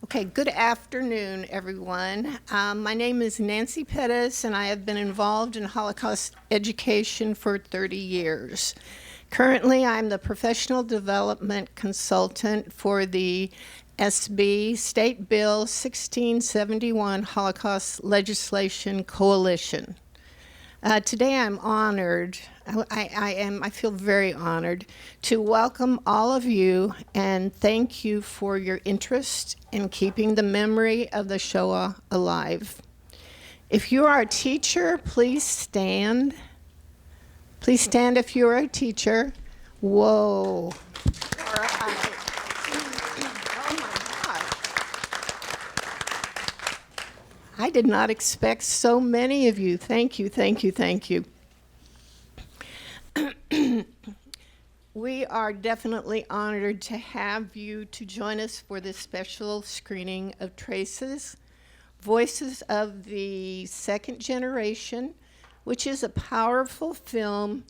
Okay, good afternoon, everyone. My name is Nancy Pettis, and I have been involved in Holocaust education for 30 years. Currently, I'm the professional development consultant for the SB State Bill 1671 Holocaust Legislation Coalition. Today I'm honored, I feel very honored to welcome all of you and thank you for your interest in keeping the memory of the Shoah alive. If you are a teacher, please stand. Please stand if you are a teacher. Whoa. All right. Oh my God. I did not expect so many of you. Thank you, thank you, thank you. We are definitely honored to have you to join us for this special screening of Traces, Voices of the Second Generation, which is a powerful film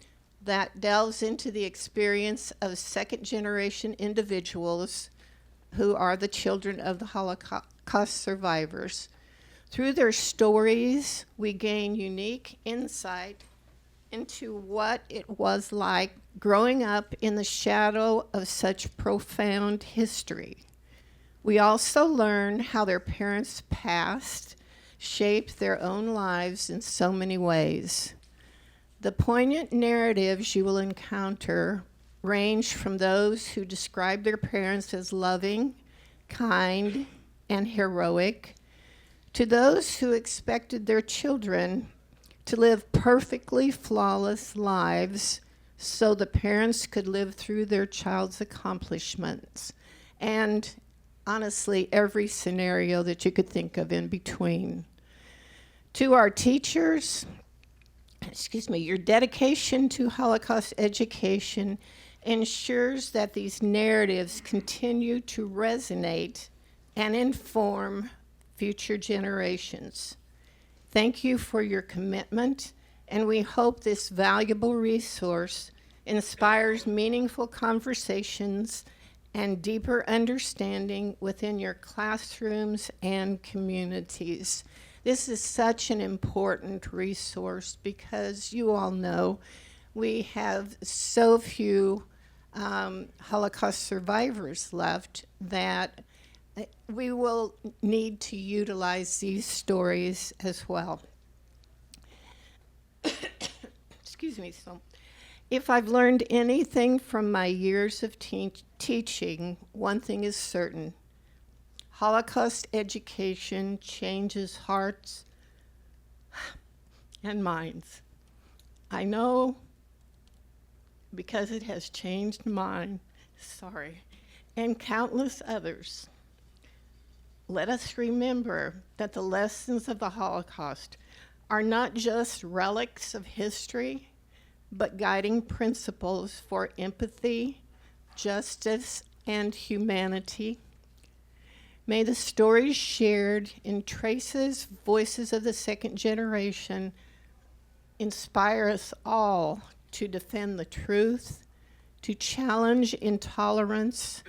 that delves into the experience of second-generation individuals who are the children of the Holocaust survivors. Through their stories, we gain unique insight into what it was like growing up in the shadow of such profound history. We also learn how their parents' past shaped their own lives in so many ways. The poignant narratives you will encounter range from those who describe their parents as loving, kind, and heroic, to those who expected their children to live perfectly flawless lives so the parents could live through their child's accomplishments, and honestly, every scenario that you could think of in between. To our teachers, your dedication to Holocaust education ensures that these narratives continue to resonate and inform future generations. Thank you for your commitment, and we hope this valuable resource inspires meaningful conversations and deeper understanding within your classrooms and communities. This is such an important resource because you all know we have so few Holocaust survivors left that we will need to utilize these stories as well. Excuse me. So, if I've learned anything from my years of teaching, one thing is certain. Holocaust education changes hearts and minds. I know because it has changed mine, and countless others. Let us remember that the lessons of the Holocaust are not just relics of history, but guiding principles for empathy, justice, and humanity. May the stories shared in Traces, Voices of the Second Generation inspire us all to defend the truth, to challenge intolerance,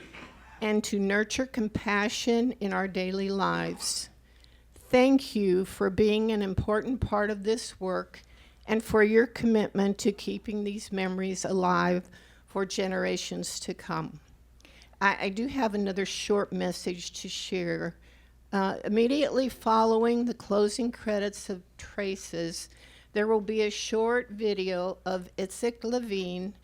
and to nurture compassion in our daily lives. Thank you for being an important part of this work and for your commitment to keeping these memories alive for generations to come. I do have another short message to share. Immediately following the closing credits of Traces, there will be a short video of Itzik Levine,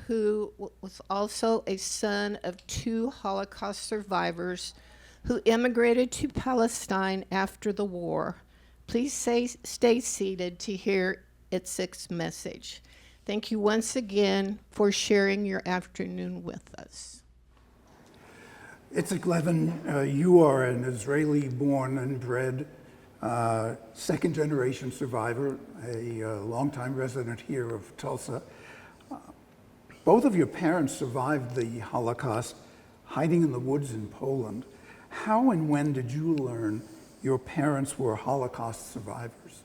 who was also a son of 2 Holocaust survivors who immigrated to Palestine after the war. Please stay seated to hear Itzik's message. Thank you once again for sharing your afternoon with us. Itzik Levin, you are an Israeli-born and bred second-generation survivor, a longtime resident here of Tulsa. Both of your parents survived the Holocaust, hiding in the woods in Poland. How and when did you learn your parents were Holocaust survivors?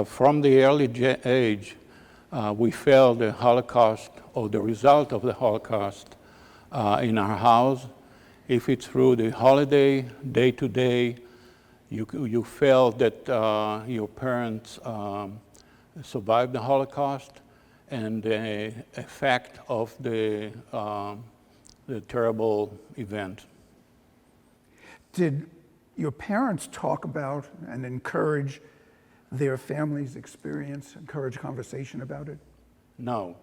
From the early age, we felt the Holocaust, or the result of the Holocaust, in our house If it's through the holiday, day to day, you felt that your parents survived the Holocaust and the effect of the terrible event. Did your parents talk about and encourage their family's experience, encourage conversation about it? No.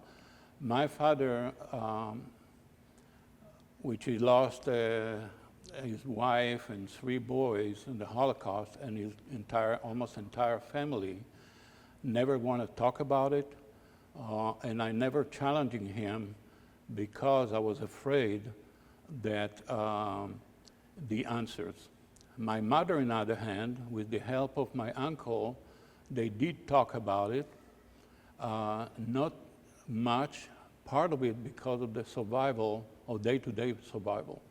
My father, which he lost his wife and 3 boys in the Holocaust, and his almost entire family, never want to talk about it, and I never challenging him because I was afraid that the answers. My mother, on the other hand, with the help of my uncle, they did talk about it, not much, part of it because of the survival, or day-to-day survival.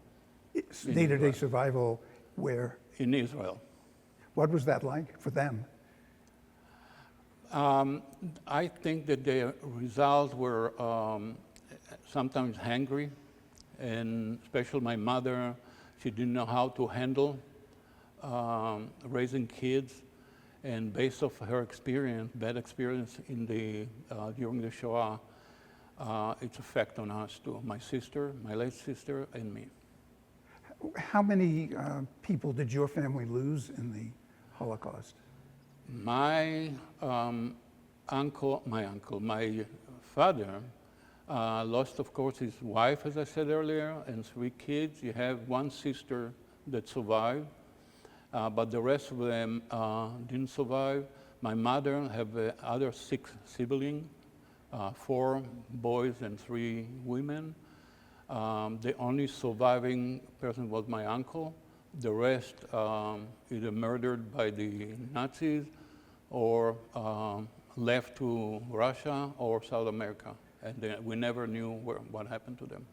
It's day-to-day survival where? In Israel. What was that like for them? I think that the results were sometimes hungry, and especially my mother, she didn't know how to handle raising kids, and based off her experience, bad experience during the Shoah, its effect on us too, my sister, my late sister, and me. How many people did your family lose in the Holocaust? My father lost, of course, his wife, as I said earlier, and 3 kids. You have 1 sister that survived, but the rest of them didn't survive. My mother have other 6 siblings, 4 boys and 3 women. The only surviving person was my uncle. The rest either murdered by the Nazis or left to Russia or South America. And we never knew what happened to them.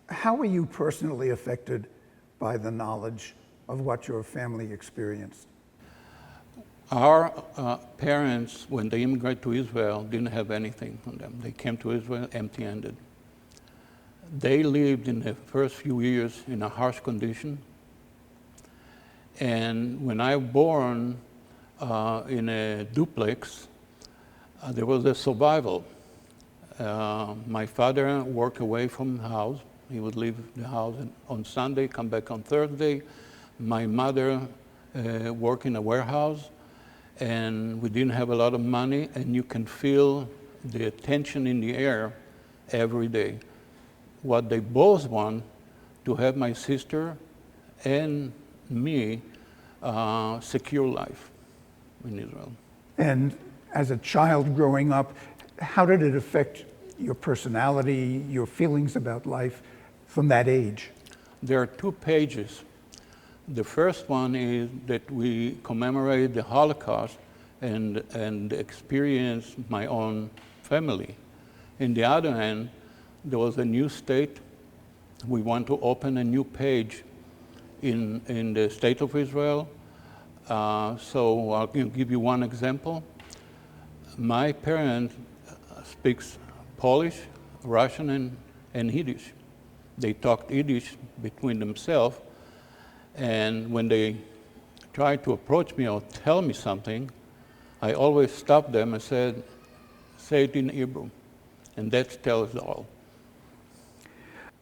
How were you personally affected by the knowledge of what your family experienced? Our parents, when they immigrated to Israel, didn't have anything from them. They came to Israel empty-handed. They lived in the first few years in a harsh condition. And when I was born in a duplex, there was a survival. My father worked away from the house. He would leave the house on Sunday, come back on Thursday. My mother worked in a warehouse, and we didn't have a lot of money, and you can feel the tension in the air every day. What they both want to have my sister and me secure life in Israel. And as a child growing up, how did it affect your personality, your feelings about life from that age? There are 2 pages. The first one is that we commemorate the Holocaust and experience my own family. On the other hand, there was a new state. We want to open a new page in the state of Israel. So I'll give you one example. My parents speaks Polish, Russian, and Yiddish. They talked Yiddish between themselves, and when they tried to approach me or tell me something, I always stopped them and said, say it in Hebrew, and that tells all.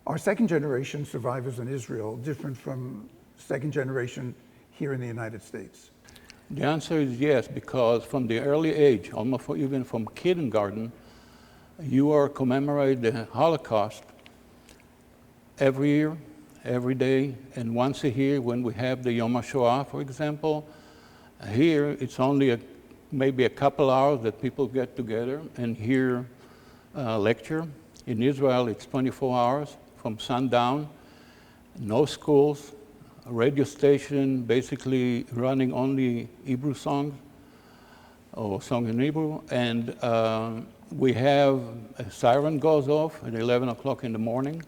Are second-generation survivors in Israel different from second-generation here in the United States? The answer is yes, because from the early age, almost even from kindergarten, you are commemorating the Holocaust every year, every day, and once a year when we have the Yom HaShoah, for example. Here, it's only maybe a couple hours that people get together and hear a lecture. In Israel, it's 24 hours from sundown, no schools, a radio station basically running only Hebrew songs or songs in Hebrew, and we have a siren goes off at 11 o'clock in the morning.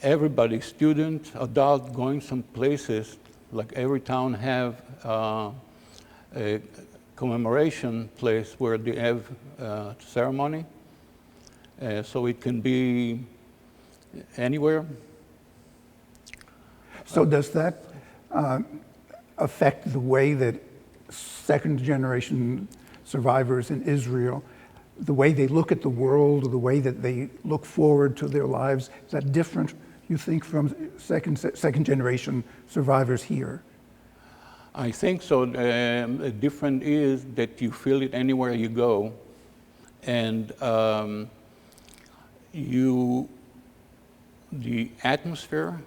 Everybody, student, adult, going some places, like every town have a commemoration place where they have ceremony. So it can be anywhere. So does that affect the way that second-generation survivors in Israel, the way they look at the world, the way that they look forward to their lives, is that different, you think, from second-generation survivors here? I think so. Different is that you feel it anywhere you go, and the atmosphere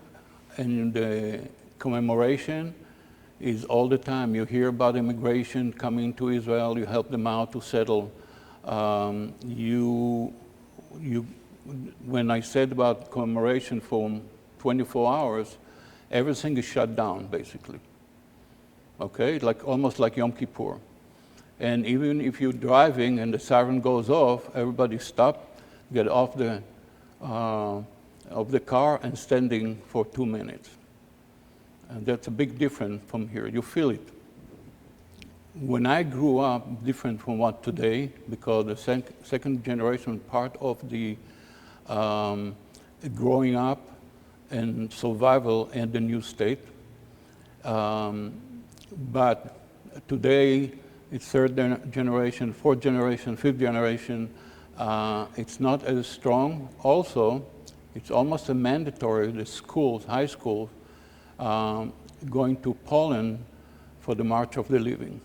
and the commemoration is all the time. You hear about immigration coming to Israel, you help them out to settle. When I said about commemoration for 24 hours, everything is shut down, basically. Okay, almost like Yom Kippur. And even if you're driving and the siren goes off, everybody stop, get off the car and standing for 2 minutes. And that's a big difference from here. You feel it. When I grew up, different from what today, because the second generation part of the growing up and survival in the new state. But today, it's third generation, fourth generation, fifth generation. It's not as strong. Also, it's almost a mandatory, the schools, high schools, going to Poland for the March of the Living.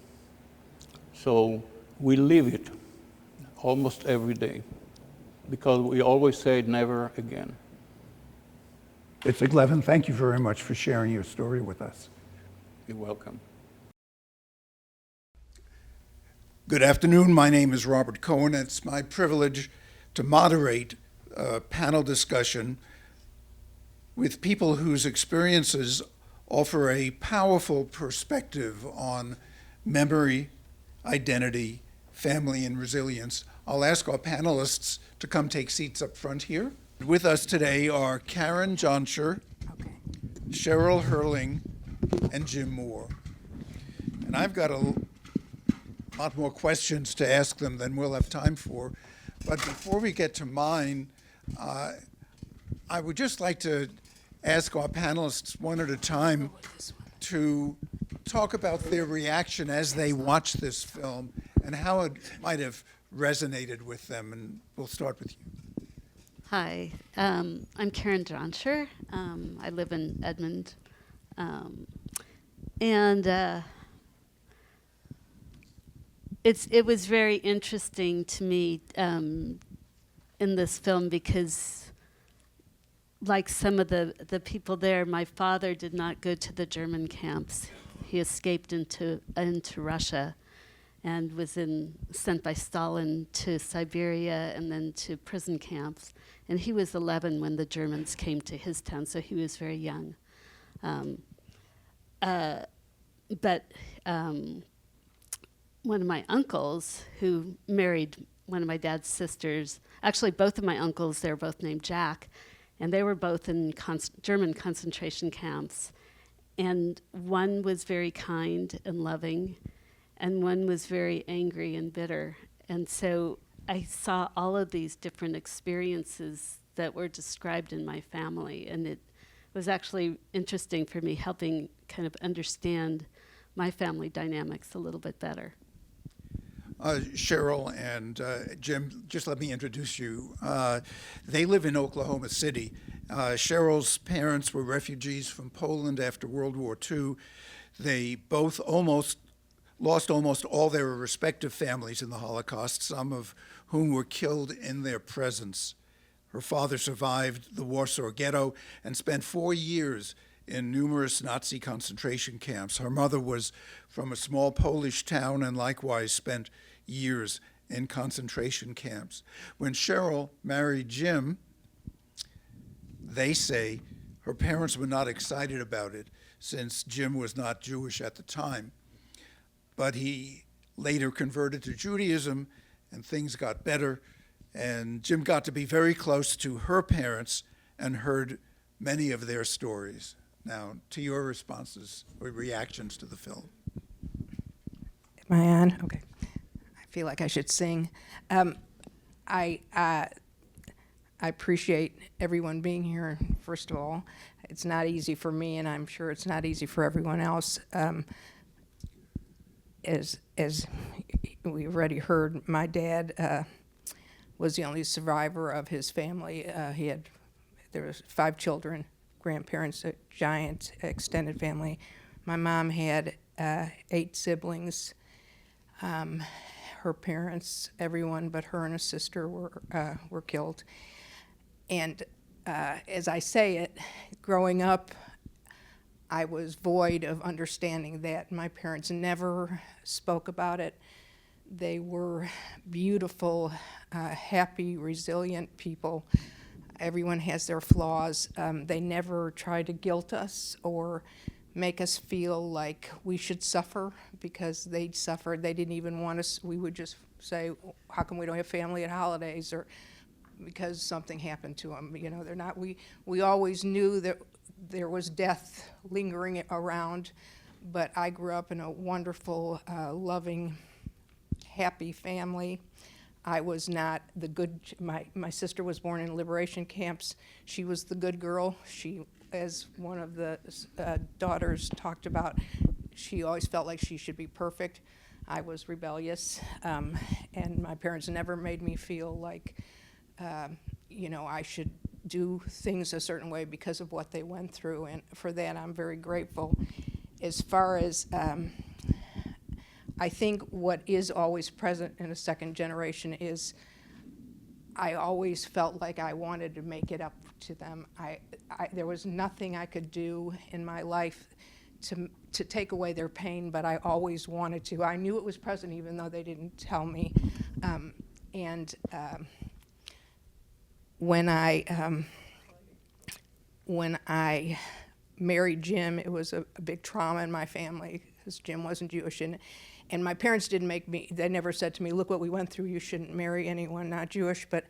So we live it almost every day because we always say never again. It's Levin, thank you very much for sharing your story with us. You're welcome. Good afternoon. My name is Robert Cohen. It's my privilege to moderate a panel discussion with people whose experiences offer a powerful perspective on memory, identity, family, and resilience. I'll ask our panelists to come take seats up front here. With us today are Karen Johnscher, Cheryl Hurling, and Jim Moore. And I've got a lot more questions to ask them than we'll have time for. But before we get to mine, I would just like to ask our panelists one at a time to talk about their reaction as they watch this film and how it might have resonated with them. And we'll start with you. Hi, I'm Karen Johnscher. I live in Edmond. It was very interesting to me in this film because, like some of the people there, my father did not go to the German camps. He escaped into Russia and was sent by Stalin to Siberia and then to prison camps. And he was 11 when the Germans came to his town, so he was very young. But one of my uncles, who married one of my dad's sisters, actually both of my uncles, they were both named Jack, and they were both in German concentration camps. And one was very kind and loving, and one was very angry and bitter. And so I saw all of these different experiences that were described in my family, and it was actually interesting for me, helping kind of understand my family dynamics a little bit better. Cheryl and Jim, just let me introduce you. They live in Oklahoma City. Cheryl's parents were refugees from Poland after World War II. They both lost almost all their respective families in the Holocaust, some of whom were killed in their presence. Her father survived the Warsaw Ghetto and spent 4 years in numerous Nazi concentration camps. Her mother was from a small Polish town and likewise spent years in concentration camps. When Cheryl married Jim, they say her parents were not excited about it since Jim was not Jewish at the time. But he later converted to Judaism and things got better. And Jim got to be very close to her parents and heard many of their stories. Now, to your responses or reactions to the film. Am I on? Okay. I feel like I should sing. I appreciate everyone being here, first of all. it's not easy for me, and I'm sure it's not easy for everyone else. As we've already heard, my dad was the only survivor of his family. There was 5 children, grandparents, a giant extended family. My mom had 8 siblings. Her parents, everyone but her and a sister were killed. And as I say it, growing up, I was void of understanding that. My parents never spoke about it. They were beautiful, happy, resilient people. Everyone has their flaws. They never tried to guilt us or make us feel like we should suffer because they'd suffered. They didn't even want us. We would just say, how come we don't have family at holidays, or because something happened to them. You know, they're not. We always knew that there was death lingering around, but I grew up in a wonderful, loving, happy family. I was not the good. My sister was born in liberation camps. She was the good girl. She, as one of the daughters talked about, she always felt like she should be perfect. I was rebellious, and my parents never made me feel like, I should do things a certain way because of what they went through, and for that I'm very grateful. As far as I think what is always present in a second generation is I always felt like I wanted to make it up to them. There was nothing I could do in my life to take away their pain, but I always wanted to. I knew it was present even though they didn't tell me. When I married Jim, it was a big trauma in my family because Jim wasn't Jewish, and my parents didn't they never said to me, look what we went through, you shouldn't marry anyone not Jewish. But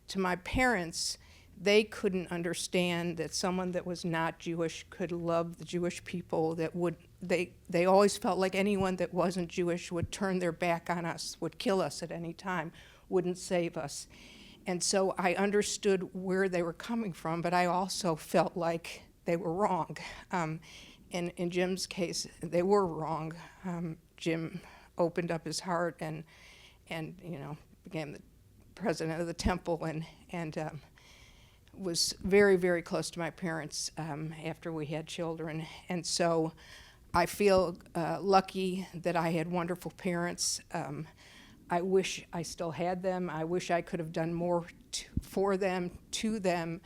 to my parents, they couldn't understand that someone that was not Jewish could love the Jewish people. They always felt like anyone that wasn't Jewish would turn their back on us, would kill us at any time, wouldn't save us. And so I understood where they were coming from, but I also felt like they were wrong. And in Jim's case, they were wrong. Jim opened up his heart and became the president of the temple and was very, very close to my parents after we had children. And so I feel lucky that I had wonderful parents. I wish I still had them. I wish I could have done more for them, to them,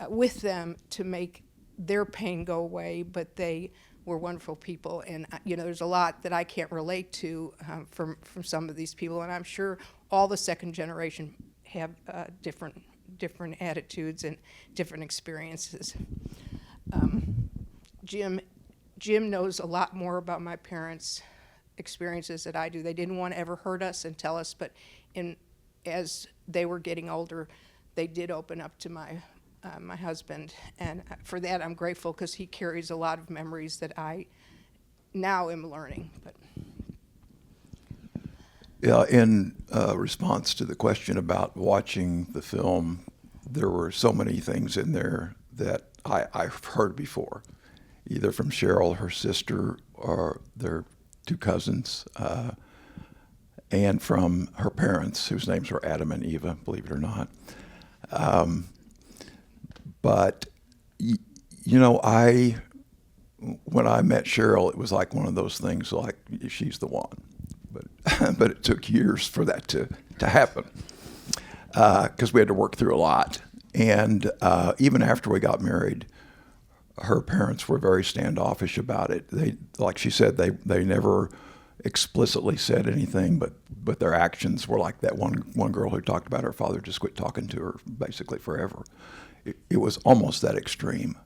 with them to make their pain go away, but they were wonderful people. And there's a lot that I can't relate to from some of these people, and I'm sure all the second generation have different attitudes and different experiences. Jim knows a lot more about my parents' experiences that I do. They didn't want to ever hurt us and tell us, but as they were getting older, they did open up to my husband, and for that I'm grateful because he carries a lot of memories that I now am learning. But yeah, in response to the question about watching the film, there were so many things in there that I've heard before, either from Cheryl, her sister, or their 2 cousins, and from her parents, whose names were Adam and Eva, believe it or not. But when I met Cheryl, it was like one of those things like she's the one. But it took years for that to happen because we had to work through a lot. And even after we got married, her parents were very standoffish about it. They, like she said, they never explicitly said anything, but their actions were like that one girl who talked about her father just quit talking to her basically forever. It was almost that extreme.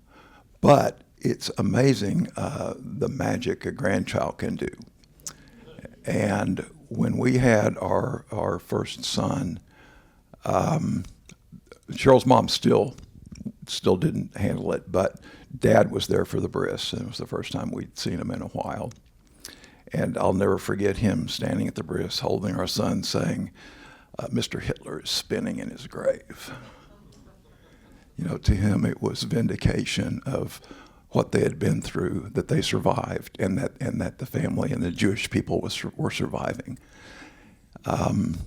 But it's amazing the magic a grandchild can do. And when we had our first son, Cheryl's mom still didn't handle it, but Dad was there for the bris, and it was the first time we'd seen him in a while. And I'll never forget him standing at the bris holding our son saying, Mr. Hitler is spinning in his grave. To him it was vindication of what they had been through, that they survived, and that the family and the Jewish people were surviving. And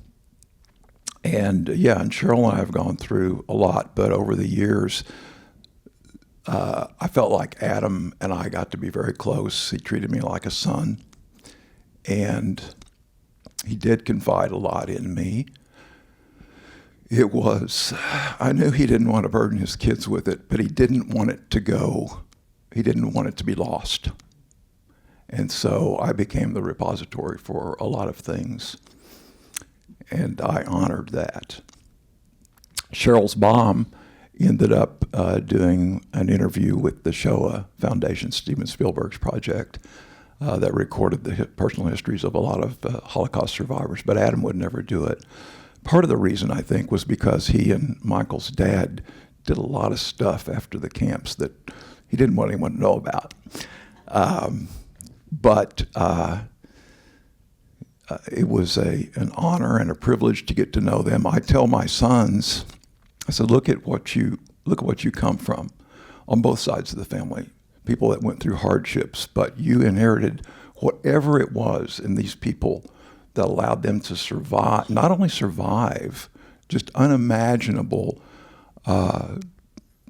Cheryl and I have gone through a lot, but over the years, I felt like Adam and I got to be very close. He treated me like a son, and he did confide a lot in me. I knew he didn't want to burden his kids with it, but he didn't want it to go. He didn't want it to be lost. And so I became the repository for a lot of things, and I honored that. Cheryl's mom ended up doing an interview with the Shoah Foundation, Steven Spielberg's project, that recorded the personal histories of a lot of Holocaust survivors, but Adam would never do it. Part of the reason, I think, was because he and Michael's dad did a lot of stuff after the camps that he didn't want anyone to know about. But it was an honor and a privilege to get to know them. I tell my sons, I said, look at what you come from on both sides of the family, people that went through hardships, but you inherited whatever it was in these people that allowed them to survive, not only survive, just unimaginable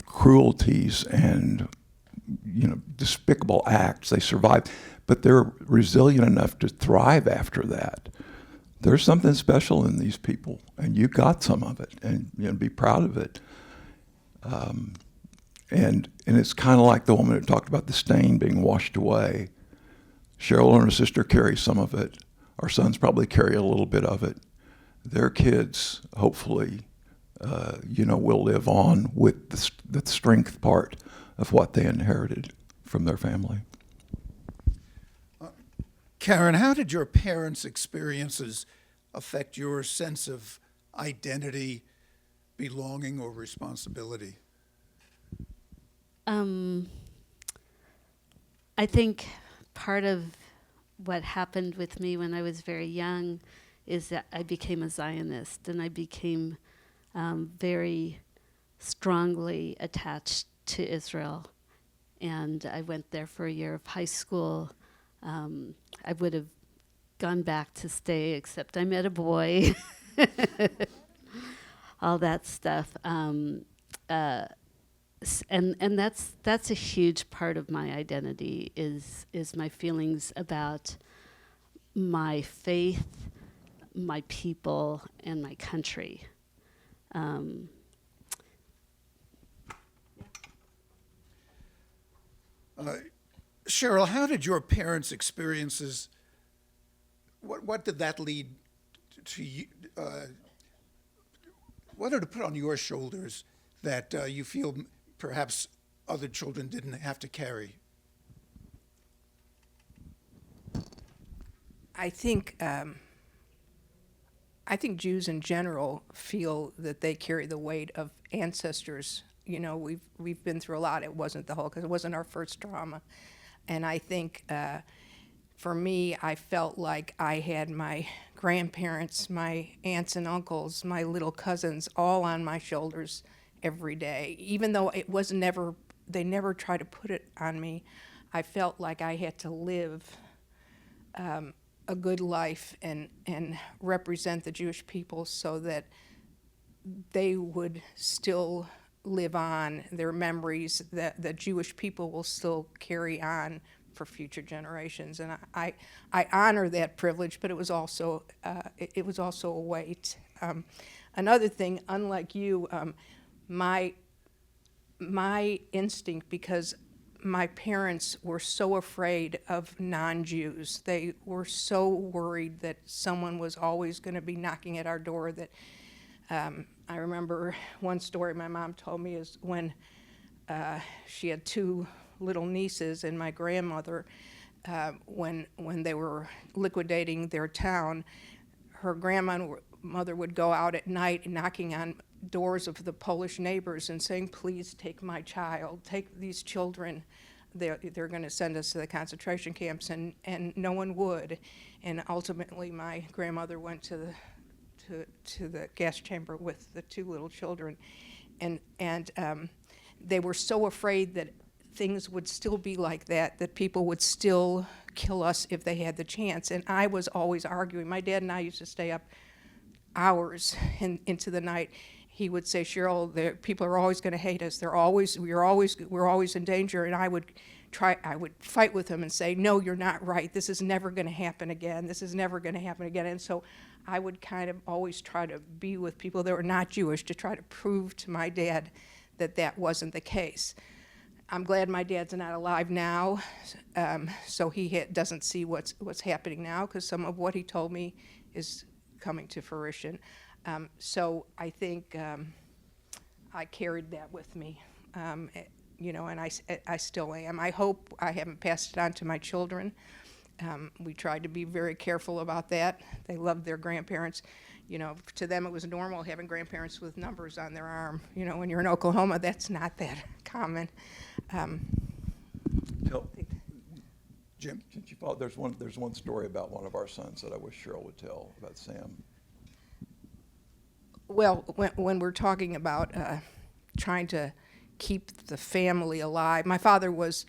cruelties and despicable acts. They survived, but they're resilient enough to thrive after that. There's something special in these people, and you got some of it, and be proud of it. And it's kind of like the woman who talked about the stain being washed away. Cheryl and her sister carry some of it. Our sons probably carry a little bit of it. Their kids, hopefully, will live on with the strength part of what they inherited from their family. Karen, how did your parents' experiences affect your sense of identity, belonging, or responsibility? I think part of what happened with me when I was very young is that I became a Zionist, and I became very strongly attached to Israel. And I went there for a year of high school. I would have gone back to stay, except I met a boy. All that stuff. And that's a huge part of my identity is my feelings about my faith, my people, and my country. Cheryl, how did your parents' experiences, what did that lead to you, what did it put on your shoulders that you feel perhaps other children didn't have to carry? I think Jews in general feel that they carry the weight of ancestors. We've been through a lot. It wasn't the Holocaust. It wasn't our first trauma. And I think for me, I felt like I had my grandparents, my aunts and uncles, my little cousins all on my shoulders every day. Even though they never tried to put it on me, I felt like I had to live a good life and represent the Jewish people so that they would still live on, their memories, that the Jewish people will still carry on for future generations. And I honor that privilege, but it was also a weight. Another thing, unlike you, my instinct, because my parents were so afraid of non-Jews. They were so worried that someone was always going to be knocking at our door that I remember one story my mom told me is when she had two little nieces and my grandmother, when they were liquidating their town, her grandmother would go out at night knocking on doors of the Polish neighbors and saying, please take my child, take these children. They're going to send us to the concentration camps, and no one would. And ultimately my grandmother went to the gas chamber with the two little children. and they were so afraid that things would still be like that people would still kill us if they had the chance. And I was always arguing. My dad and I used to stay up hours into the night. He would say, Cheryl, people are always going to hate us. We're always in danger. And I would fight with him and say, no, you're not right. This is never going to happen again. This is never going to happen again. And so I would kind of always try to be with people that were not Jewish to try to prove to my dad that that wasn't the case. I'm glad my dad's not alive now, so he doesn't see what's happening now, because some of what he told me is coming to fruition. So I think I carried that with me, and I still am. I hope I haven't passed it on to my children. We tried to be very careful about that. They loved their grandparents. To them it was normal having grandparents with numbers on their arm. When you're in Oklahoma, that's not that common. Jim, since you followed, there's one story about one of our sons that I wish Cheryl would tell about Sam. Well, when we're talking about trying to keep the family alive, my father was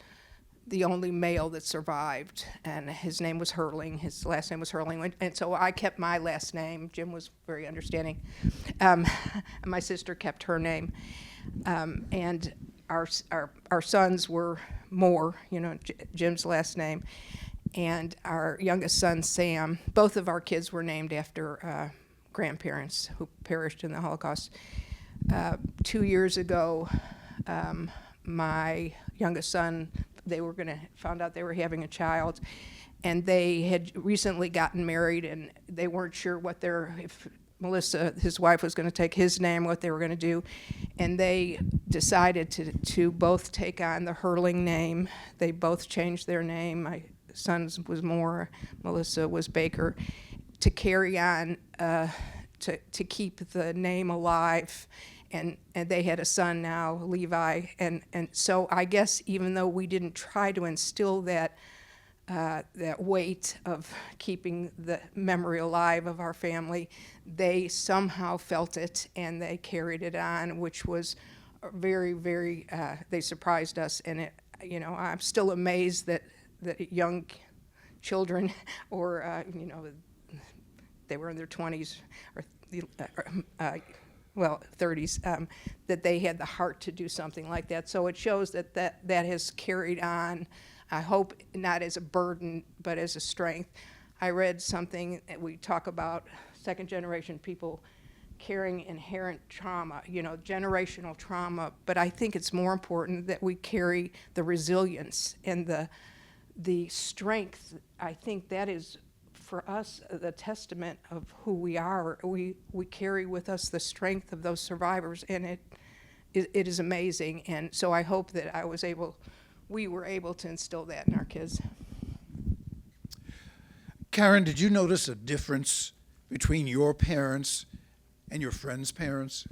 the only male that survived, and his name was Hurling. His last name was Hurling, and so I kept my last name. Jim was very understanding. My sister kept her name, and our sons were Moore, Jim's last name, and our youngest son, Sam. Both of our kids were named after grandparents who perished in the Holocaust. 2 years ago, my youngest son, found out they were having a child, and they had recently gotten married, and they weren't sure if Melissa, his wife, was going to take his name, what they were going to do, and they decided to both take on the Hurling name. They both changed their name. My son's was Moore, Melissa was Baker, to carry on, to keep the name alive. And they had a son now, Levi, and so I guess even though we didn't try to instill that weight of keeping the memory alive of our family, they somehow felt it and they carried it on, which was very, very. They surprised us, and I'm still amazed that young children, or they were in their 20s or 30s, that they had the heart to do something like that. So it shows that has carried on, I hope not as a burden, but as a strength. I read something that we talk about second generation people carrying inherent trauma, generational trauma, but I think it's more important that we carry the resilience and the strength. I think that is, for us, the testament of who we are. We carry with us the strength of those survivors, and it is amazing. And so I hope that we were able to instill that in our kids. Karen, did you notice a difference between your parents and your friends' parents?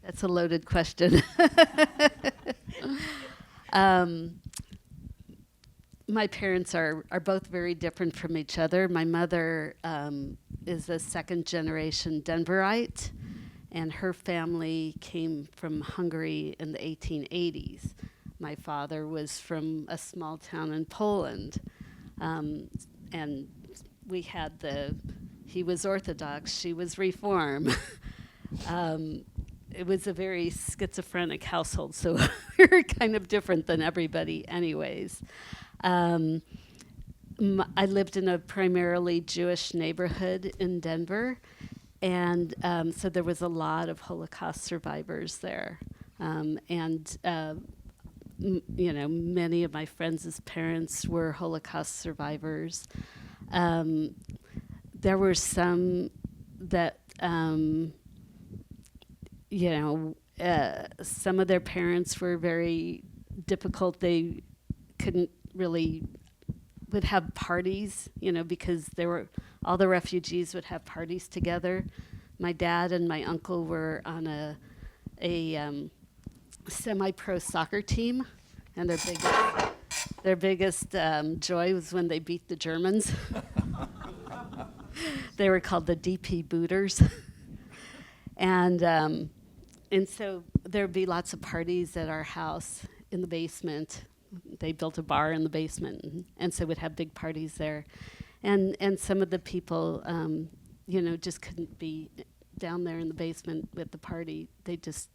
That's a loaded question. My parents are both very different from each other. My mother is a second-generation Denverite, and her family came from Hungary in the 1880s. My father was from a small town in Poland, and we had he was Orthodox, she was Reform. It was a very schizophrenic household, so we were kind of different than everybody anyways. I lived in a primarily Jewish neighborhood in Denver, and so there was a lot of Holocaust survivors there. Many of my friends' parents were Holocaust survivors. There were some that, some of their parents were very difficult. They couldn't would have parties, because all the refugees would have parties together. My dad and my uncle were on a semi-pro soccer team, and their biggest joy was when they beat the Germans. They were called the DP Booters. And so there'd be lots of parties at our house in the basement. They built a bar in the basement, and so we'd have big parties there. And some of the people, just couldn't be down there in the basement with the party. They just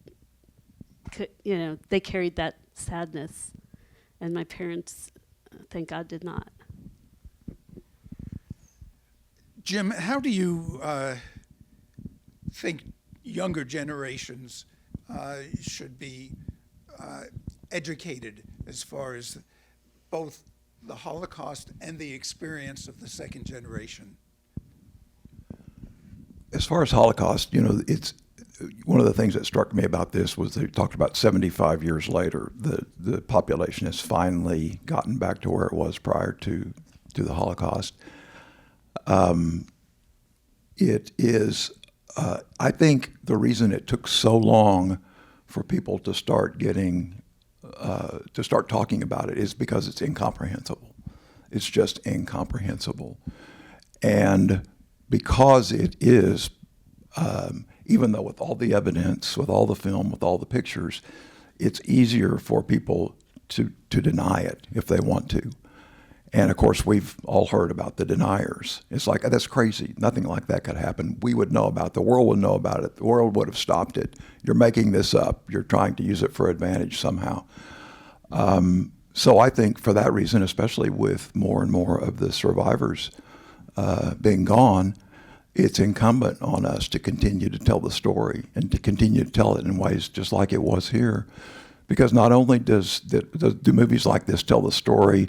they carried that sadness. And my parents, thank God, did not. Jim, how do you think younger generations should be educated as far as both the Holocaust and the experience of the second generation? As far as Holocaust, it's one of the things that struck me about this was they talked about 75 years later, the population has finally gotten back to where it was prior to the Holocaust. It is, I think the reason it took so long for people to start talking about it is because it's incomprehensible. It's just incomprehensible. And because it is, even though with all the evidence, with all the film, with all the pictures, it's easier for people to deny it if they want to. And of course, we've all heard about the deniers. It's like, that's crazy. Nothing like that could happen. We would know about it. The world would know about it. The world would have stopped it. You're making this up. You're trying to use it for advantage somehow. So I think for that reason, especially with more and more of the survivors being gone, it's incumbent on us to continue to tell the story and to continue to tell it in ways just like it was here. Because not only do movies like this tell the story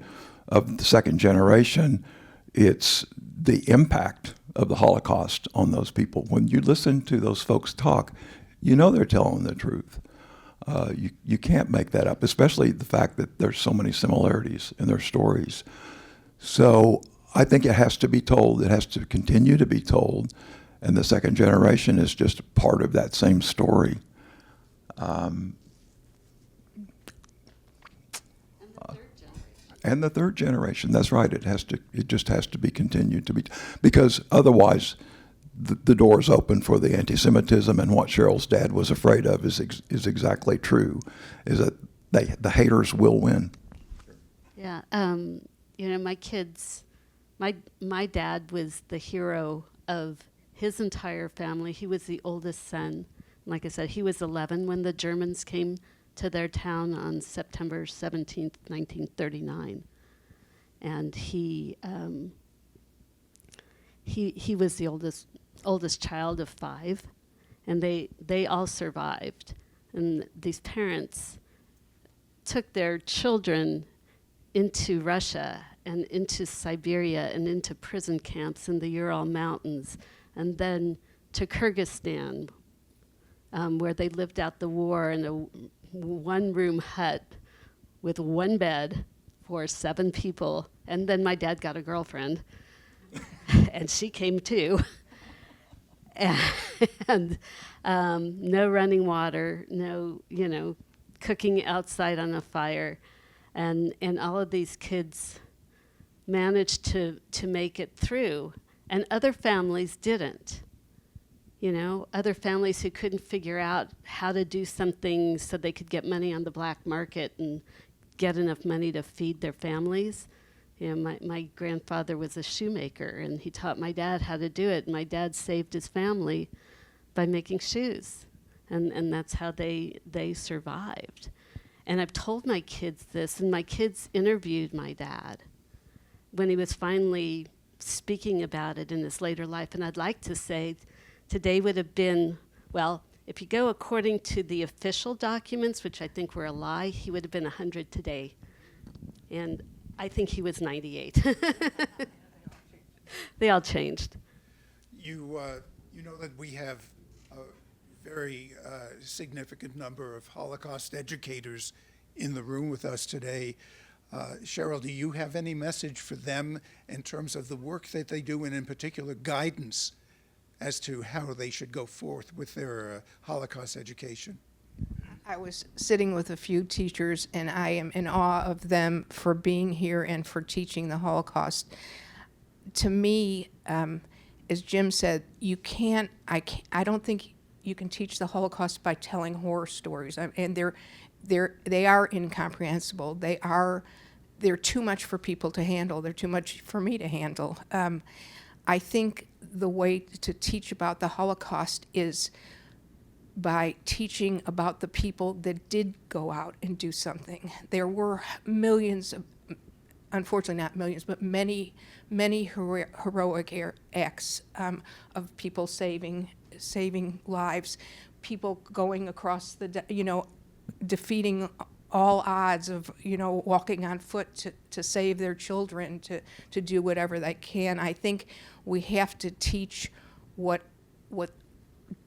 of the second generation, it's the impact of the Holocaust on those people. When you listen to those folks talk, they're telling the truth. You can't make that up, especially the fact that there's so many similarities in their stories. So I think it has to be told. It has to continue to be told. And the second generation is just part of that same story. And the third generation, that's right. It just has to be continued to be, because otherwise the door is open for the anti-Semitism, and what Cheryl's dad was afraid of is exactly true, is that the haters will win. Yeah, my kids, my dad was the hero of his entire family. He was the oldest son. Like I said, he was 11 when the Germans came to their town on September 17th, 1939. And he was the oldest child of 5, and they all survived. And these parents took their children into Russia and into Siberia and into prison camps in the Ural Mountains, and then to Kyrgyzstan, where they lived out the war in a one-room hut with one bed for 7 people. And then my dad got a girlfriend, and she came too. And no running water, no, cooking outside on a fire. And all of these kids managed to make it through, and other families didn't. Other families who couldn't figure out how to do something so they could get money on the black market and get enough money to feed their families. My grandfather was a shoemaker, and he taught my dad how to do it. And my dad saved his family by making shoes, and that's how they survived. And I've told my kids this, and my kids interviewed my dad when he was finally speaking about it in his later life. And I'd like to say today would have been, well, if you go according to the official documents, which I think were a lie, he would have been 100 today. And I think he was 98. They all changed. You know that we have a very significant number of Holocaust educators in the room with us today. Cheryl, do you have any message for them in terms of the work that they do, and in particular guidance as to how they should go forth with their Holocaust education? I was sitting with a few teachers, and I am in awe of them for being here and for teaching the Holocaust. To me, as Jim said, I don't think you can teach the Holocaust by telling horror stories, and they are incomprehensible. They're too much for people to handle. They're too much for me to handle. I think the way to teach about the Holocaust is by teaching about the people that did go out and do something. There were millions of, unfortunately not millions, but many heroic acts of people saving lives, people going across defeating all odds of, walking on foot to save their children, to do whatever they can. I think we have to teach what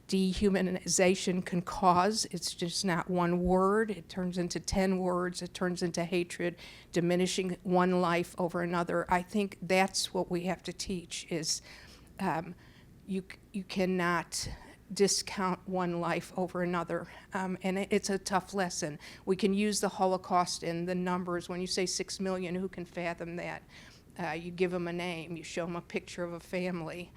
dehumanization can cause. It's just not one word. It turns into 10 words. It turns into hatred, diminishing one life over another. I think that's what we have to teach is you cannot discount one life over another. And it's a tough lesson. We can use the Holocaust and the numbers. When you say 6 million, who can fathom that? You give them a name. You show them a picture of a family.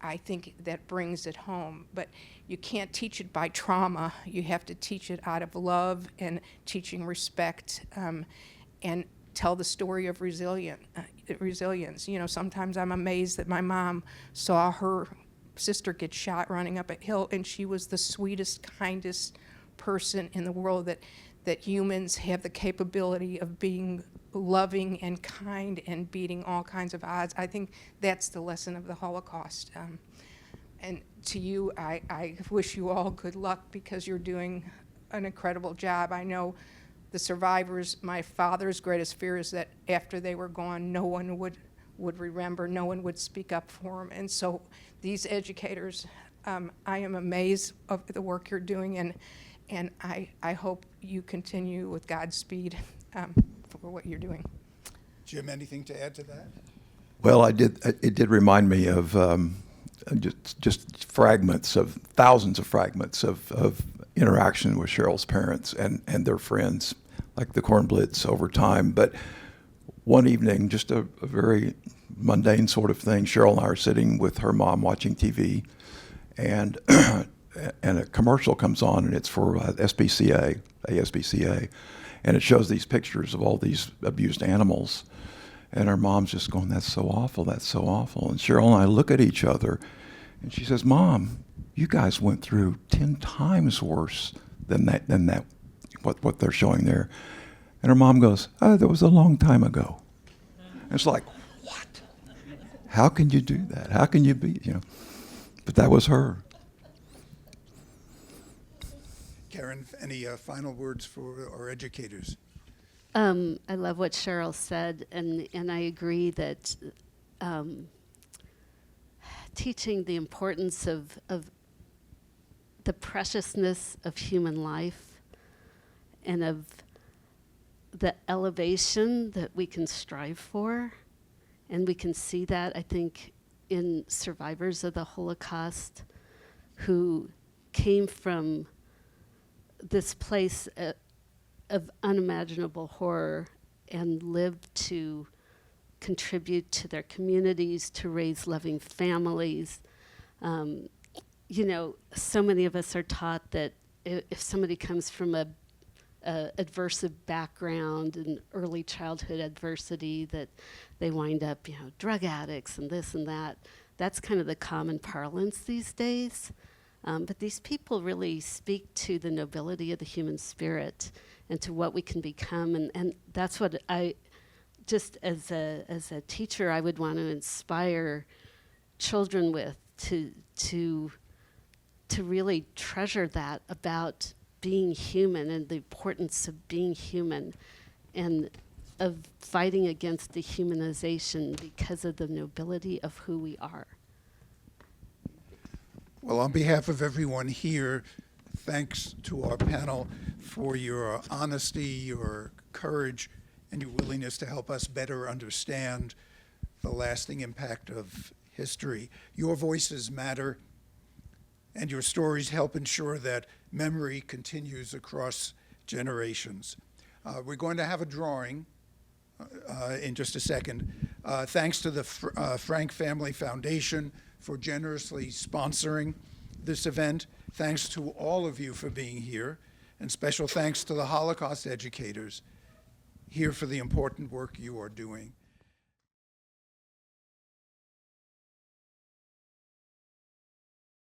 I think that brings it home. But you can't teach it by trauma. You have to teach it out of love and teaching respect, and tell the story of resilience. Sometimes I'm amazed that my mom saw her sister get shot running up a hill, and she was the sweetest, kindest person in the world, that humans have the capability of being loving and kind and beating all kinds of odds. I think that's the lesson of the Holocaust. And to you, I wish you all good luck because you're doing an incredible job. I know the survivors, my father's greatest fear is that after they were gone, no one would remember, no one would speak up for them. And so these educators, I am amazed of the work you're doing, and I hope you continue with Godspeed for what you're doing. Jim, anything to add to that? Well, it did remind me of just fragments of thousands of fragments of interaction with Cheryl's parents and their friends, like the Kornblitz over time. But one evening, just a very mundane sort of thing, Cheryl and I are sitting with her mom watching TV, and and a commercial comes on, and it's for ASPCA, and it shows these pictures of all these abused animals. And her mom's just going, that's so awful, that's so awful. And Cheryl and I look at each other, and she says, Mom, you guys went through 10 times worse than that, what they're showing there. And her mom goes, oh, that was a long time ago. And it's like, what? How can you do that? How can you be, But that was her. Karen, any final words for our educators? I love what Cheryl said, and I agree that teaching the importance of the preciousness of human life and of the elevation that we can strive for, and we can see that, I think, in survivors of the Holocaust who came from this place of unimaginable horror and lived to contribute to their communities, to raise loving families. So many of us are taught that if somebody comes from a adversive background and early childhood adversity, that they wind up, drug addicts and this and that. That's kind of the common parlance these days. But these people really speak to the nobility of the human spirit and to what we can become. And that's what I, just as a teacher, I would want to inspire children with, to really treasure that about being human and the importance of being human and of fighting against dehumanization because of the nobility of who we are. Well, on behalf of everyone here, thanks to our panel for your honesty, your courage, and your willingness to help us better understand the lasting impact of history. Your voices matter, and your stories help ensure that memory continues across generations. We're going to have a drawing in just a second. Thanks to the Frank Family Foundation for generously sponsoring this event. Thanks to all of you for being here, and special thanks to the Holocaust educators here for the important work you are doing.